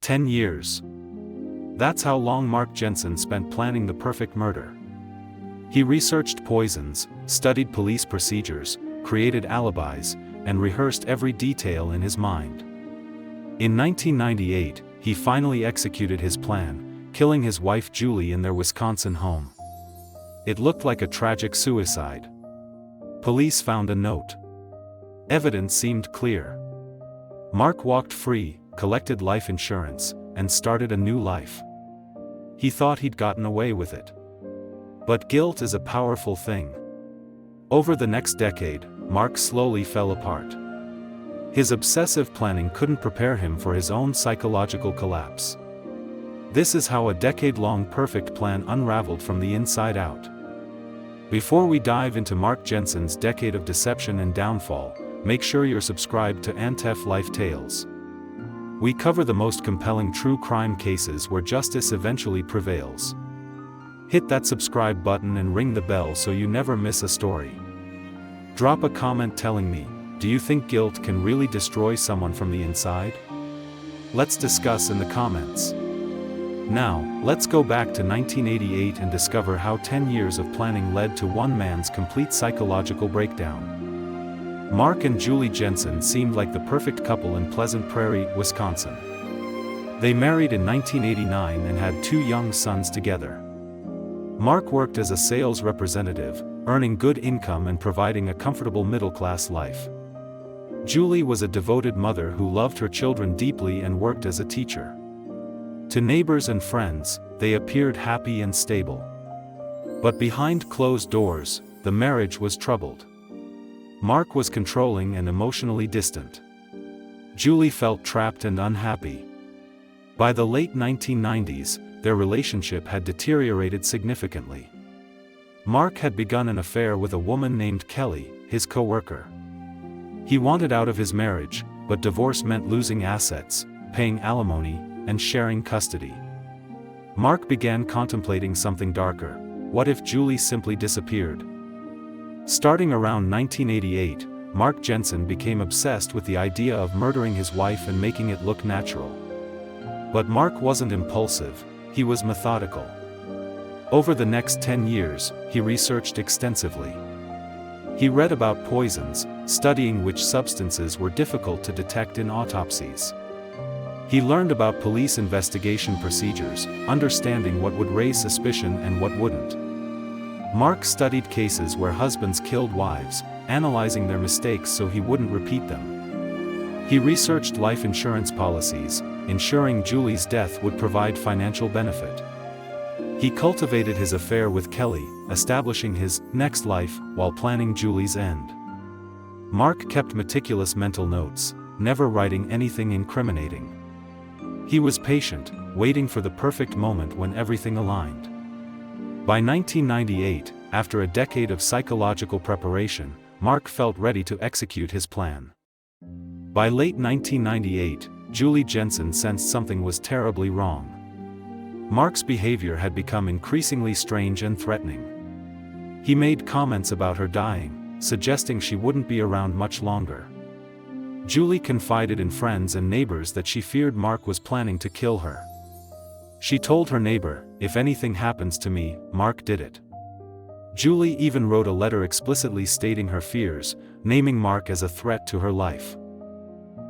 10 years. That's how long Mark Jensen spent planning the perfect murder. He researched poisons, studied police procedures, created alibis, and rehearsed every detail in his mind. In 1998, he finally executed his plan, killing his wife Julie in their Wisconsin home. It looked like a tragic suicide. Police found a note. Evidence seemed clear. Mark walked free, collected life insurance, and started a new life. He thought he'd gotten away with it. But guilt is a powerful thing. Over the next decade, Mark slowly fell apart. His obsessive planning couldn't prepare him for his own psychological collapse. This is how a decade-long perfect plan unraveled from the inside out. Before we dive into Mark Jensen's decade of deception and downfall, make sure you're subscribed to Anteph Life Tales. We cover the most compelling true crime cases where justice eventually prevails. Hit that subscribe button and ring the bell so you never miss a story. Drop a comment telling me, do you think guilt can really destroy someone from the inside? Let's discuss in the comments. Now, let's go back to 1988 and discover how 10 years of planning led to one man's complete psychological breakdown. Mark and Julie Jensen seemed like the perfect couple in Pleasant Prairie, Wisconsin. They married in 1989 and had 2 young sons together. Mark worked as a sales representative, earning good income and providing a comfortable middle-class life. Julie was a devoted mother who loved her children deeply and worked as a teacher. To neighbors and friends, they appeared happy and stable. But behind closed doors, the marriage was troubled. Mark was controlling and emotionally distant. Julie felt trapped and unhappy. By the late 1990s, their relationship had deteriorated significantly. Mark had begun an affair with a woman named Kelly, his co-worker. He wanted out of his marriage, but divorce meant losing assets, paying alimony, and sharing custody. Mark began contemplating something darker. What if Julie simply disappeared? Starting around 1988, Mark Jensen became obsessed with the idea of murdering his wife and making it look natural. But Mark wasn't impulsive, he was methodical. Over the next 10 years, he researched extensively. He read about poisons, studying which substances were difficult to detect in autopsies. He learned about police investigation procedures, understanding what would raise suspicion and what wouldn't. Mark studied cases where husbands killed wives, analyzing their mistakes so he wouldn't repeat them. He researched life insurance policies, ensuring Julie's death would provide financial benefit. He cultivated his affair with Kelly, establishing his next life while planning Julie's end. Mark kept meticulous mental notes, never writing anything incriminating. He was patient, waiting for the perfect moment when everything aligned. By 1998, after a decade of psychological preparation, Mark felt ready to execute his plan. By late 1998, Julie Jensen sensed something was terribly wrong. Mark's behavior had become increasingly strange and threatening. He made comments about her dying, suggesting she wouldn't be around much longer. Julie confided in friends and neighbors that she feared Mark was planning to kill her. She told her neighbor, "If anything happens to me, Mark did it." Julie even wrote a letter explicitly stating her fears, naming Mark as a threat to her life.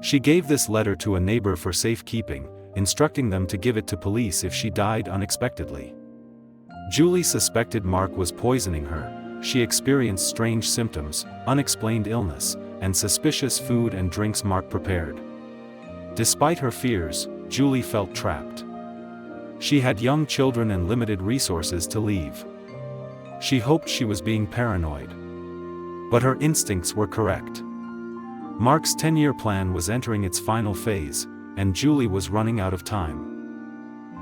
She gave this letter to a neighbor for safekeeping, instructing them to give it to police if she died unexpectedly. Julie suspected Mark was poisoning her. She experienced strange symptoms, unexplained illness, and suspicious food and drinks Mark prepared. Despite her fears, Julie felt trapped. She had young children and limited resources to leave. She hoped she was being paranoid. But her instincts were correct. Mark's 10-year plan was entering its final phase, and Julie was running out of time.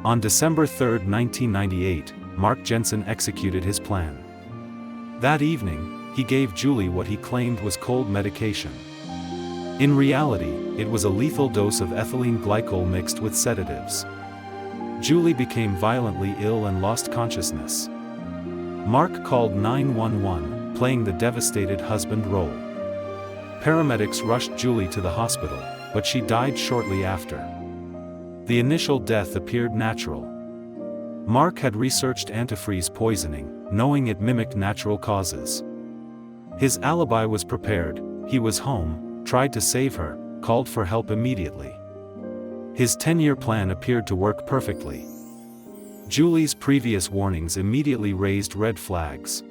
On December 3, 1998, Mark Jensen executed his plan. That evening, he gave Julie what he claimed was cold medication. In reality, it was a lethal dose of ethylene glycol mixed with sedatives. Julie became violently ill and lost consciousness. Mark called 911, playing the devastated husband role. Paramedics rushed Julie to the hospital, but she died shortly after. The initial death appeared natural. Mark had researched antifreeze poisoning, knowing it mimicked natural causes. His alibi was prepared, he was home, tried to save her, called for help immediately. His 10-year plan appeared to work perfectly. Julie's previous warnings immediately raised red flags.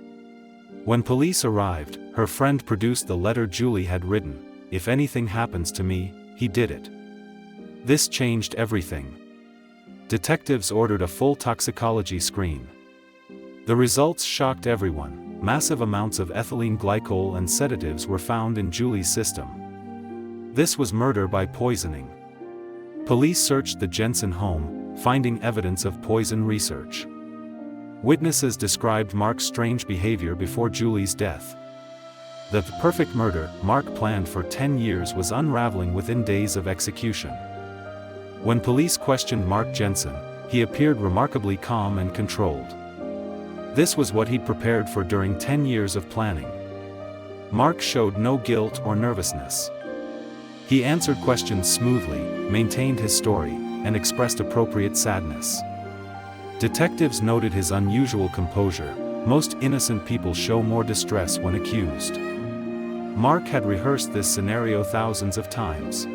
When police arrived, her friend produced the letter Julie had written, "If anything happens to me, he did it." This changed everything. Detectives ordered a full toxicology screen. The results shocked everyone. Massive amounts of ethylene glycol and sedatives were found in Julie's system. This was murder by poisoning. Police searched the Jensen home, finding evidence of poison research. Witnesses described Mark's strange behavior before Julie's death. The perfect murder Mark planned for 10 years was unraveling within days of execution. When police questioned Mark Jensen, he appeared remarkably calm and controlled. This was what he'd prepared for during 10 years of planning. Mark showed no guilt or nervousness. He answered questions smoothly, maintained his story, and expressed appropriate sadness. Detectives noted his unusual composure. Most innocent people show more distress when accused. Mark had rehearsed this scenario thousands of times.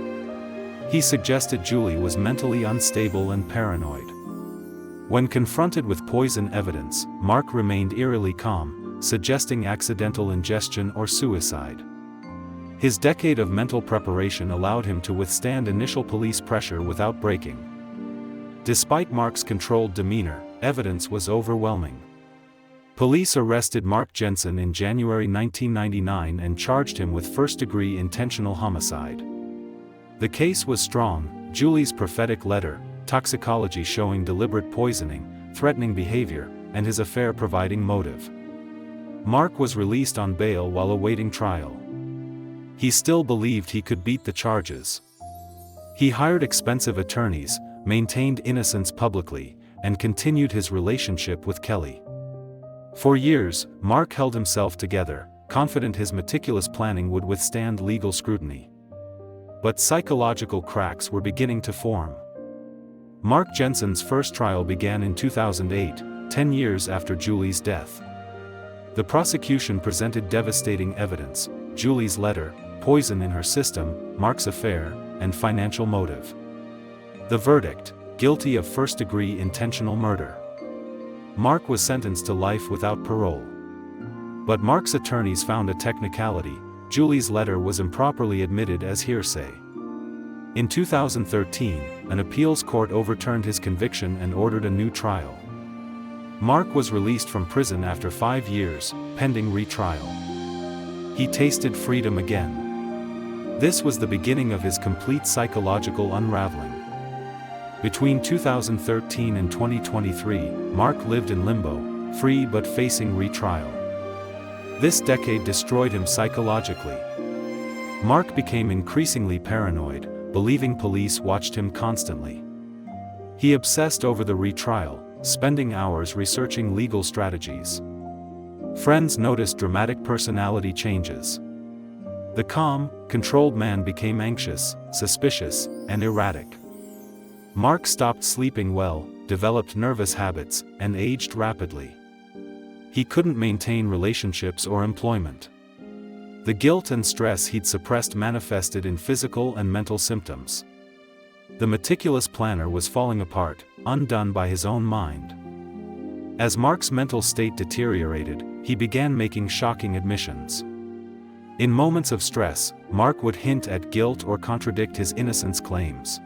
He suggested Julie was mentally unstable and paranoid. When confronted with poison evidence, Mark remained eerily calm, suggesting accidental ingestion or suicide. His decade of mental preparation allowed him to withstand initial police pressure without breaking. Despite Mark's controlled demeanor, evidence was overwhelming. Police arrested Mark Jensen in January 1999 and charged him with first-degree intentional homicide. The case was strong: Julie's prophetic letter, toxicology showing deliberate poisoning, threatening behavior, and his affair providing motive. Mark was released on bail while awaiting trial. He still believed he could beat the charges. He hired expensive attorneys, maintained innocence publicly, and continued his relationship with Kelly. For years, Mark held himself together, confident his meticulous planning would withstand legal scrutiny. But psychological cracks were beginning to form. Mark Jensen's first trial began in 2008, 10 years after Julie's death. The prosecution presented devastating evidence: Julie's letter, poison in her system, Mark's affair, and financial motive. The verdict: guilty of first-degree intentional murder. Mark was sentenced to life without parole. But Mark's attorneys found a technicality: Julie's letter was improperly admitted as hearsay. In 2013, an appeals court overturned his conviction and ordered a new trial. Mark was released from prison after 5 years, pending retrial. He tasted freedom again. This was the beginning of his complete psychological unraveling. Between 2013 and 2023, Mark lived in limbo, free but facing retrial. This decade destroyed him psychologically. Mark became increasingly paranoid, believing police watched him constantly. He obsessed over the retrial, spending hours researching legal strategies. Friends noticed dramatic personality changes. The calm, controlled man became anxious, suspicious, and erratic. Mark stopped sleeping well, developed nervous habits, and aged rapidly. He couldn't maintain relationships or employment. The guilt and stress he'd suppressed manifested in physical and mental symptoms. The meticulous planner was falling apart, undone by his own mind. As Mark's mental state deteriorated, he began making shocking admissions. In moments of stress, Mark would hint at guilt or contradict his innocence claims.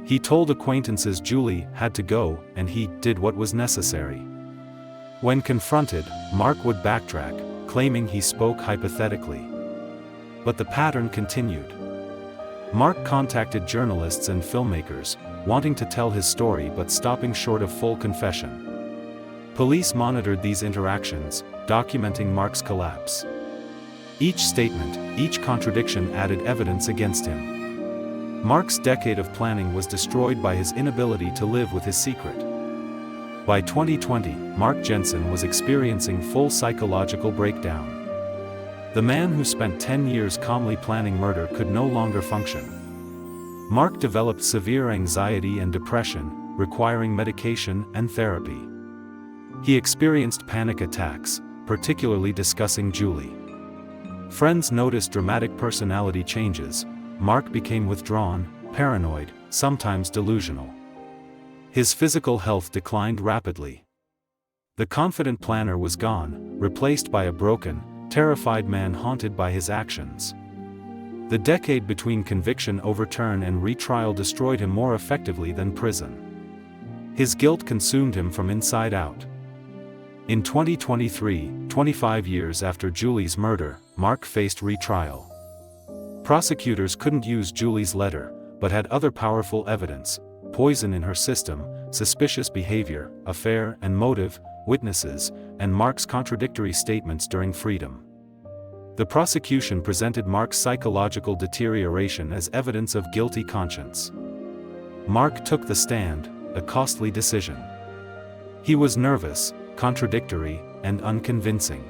He told acquaintances Julie had to go, and he did what was necessary. When confronted, Mark would backtrack, claiming he spoke hypothetically. But the pattern continued. Mark contacted journalists and filmmakers, wanting to tell his story but stopping short of full confession. Police monitored these interactions, documenting Mark's collapse. Each statement, each contradiction added evidence against him. Mark's decade of planning was destroyed by his inability to live with his secret. By 2020, Mark Jensen was experiencing full psychological breakdown. The man who spent 10 years calmly planning murder could no longer function. Mark developed severe anxiety and depression, requiring medication and therapy. He experienced panic attacks, particularly discussing Julie. Friends noticed dramatic personality changes. Mark became withdrawn, paranoid, sometimes delusional. His physical health declined rapidly. The confident planner was gone, replaced by a broken, terrified man haunted by his actions. The decade between conviction overturn and retrial destroyed him more effectively than prison. His guilt consumed him from inside out. In 2023, 25 years after Julie's murder, Mark faced retrial. Prosecutors couldn't use Julie's letter, but had other powerful evidence: poison in her system, suspicious behavior, affair and motive, witnesses, and Mark's contradictory statements during freedom. The prosecution presented Mark's psychological deterioration as evidence of guilty conscience. Mark took the stand, a costly decision. He was nervous, contradictory, and unconvincing.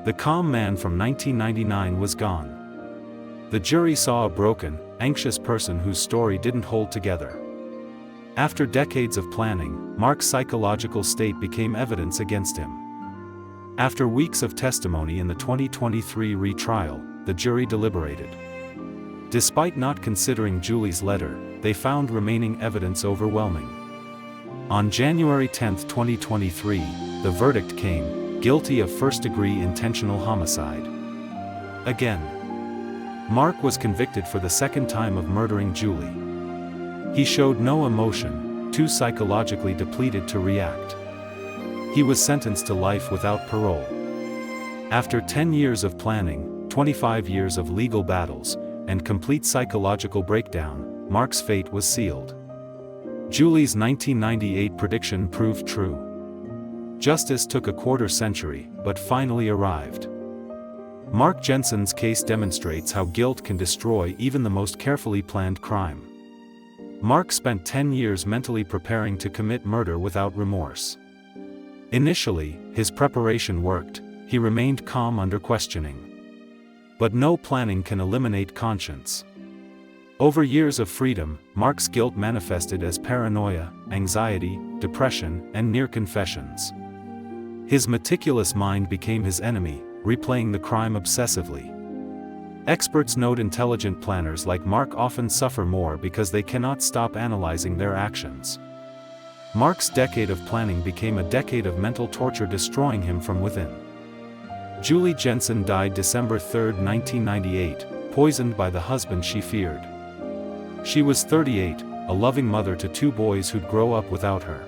The calm man from 1999 was gone. The jury saw a broken, anxious person whose story didn't hold together. After decades of planning, Mark's psychological state became evidence against him. After weeks of testimony in the 2023 retrial, the jury deliberated. Despite not considering Julie's letter, they found remaining evidence overwhelming. On January 10, 2023, the verdict came: guilty of first-degree intentional homicide. Again, Mark was convicted for the second time of murdering Julie. He showed no emotion, too psychologically depleted to react. He was sentenced to life without parole. After 10 years of planning, 25 years of legal battles, and complete psychological breakdown, Mark's fate was sealed. Julie's 1998 prediction proved true. Justice took a quarter-century, but finally arrived. Mark Jensen's case demonstrates how guilt can destroy even the most carefully planned crime. Mark spent 10 years mentally preparing to commit murder without remorse. Initially, his preparation worked. He remained calm under questioning. But no planning can eliminate conscience. Over years of freedom, Mark's guilt manifested as paranoia, anxiety, depression, and near confessions. His meticulous mind became his enemy, replaying the crime obsessively. Experts note intelligent planners like Mark often suffer more because they cannot stop analyzing their actions. Mark's decade of planning became a decade of mental torture, destroying him from within. Julie Jensen died December 3, 1998, poisoned by the husband she feared. She was 38, a loving mother to 2 boys who'd grow up without her.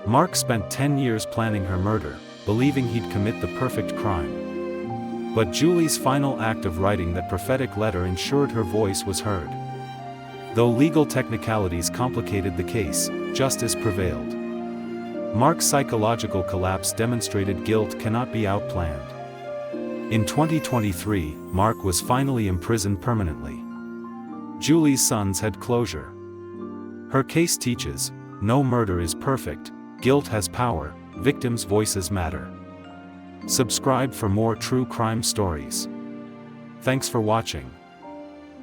Mark spent 10 years planning her murder, believing he'd commit the perfect crime. But Julie's final act of writing that prophetic letter ensured her voice was heard. Though legal technicalities complicated the case, justice prevailed. Mark's psychological collapse demonstrated guilt cannot be outplanned. In 2023, Mark was finally imprisoned permanently. Julie's sons had closure. Her case teaches: no murder is perfect, guilt has power, victims' voices matter. Subscribe for more true crime stories. Thanks for watching.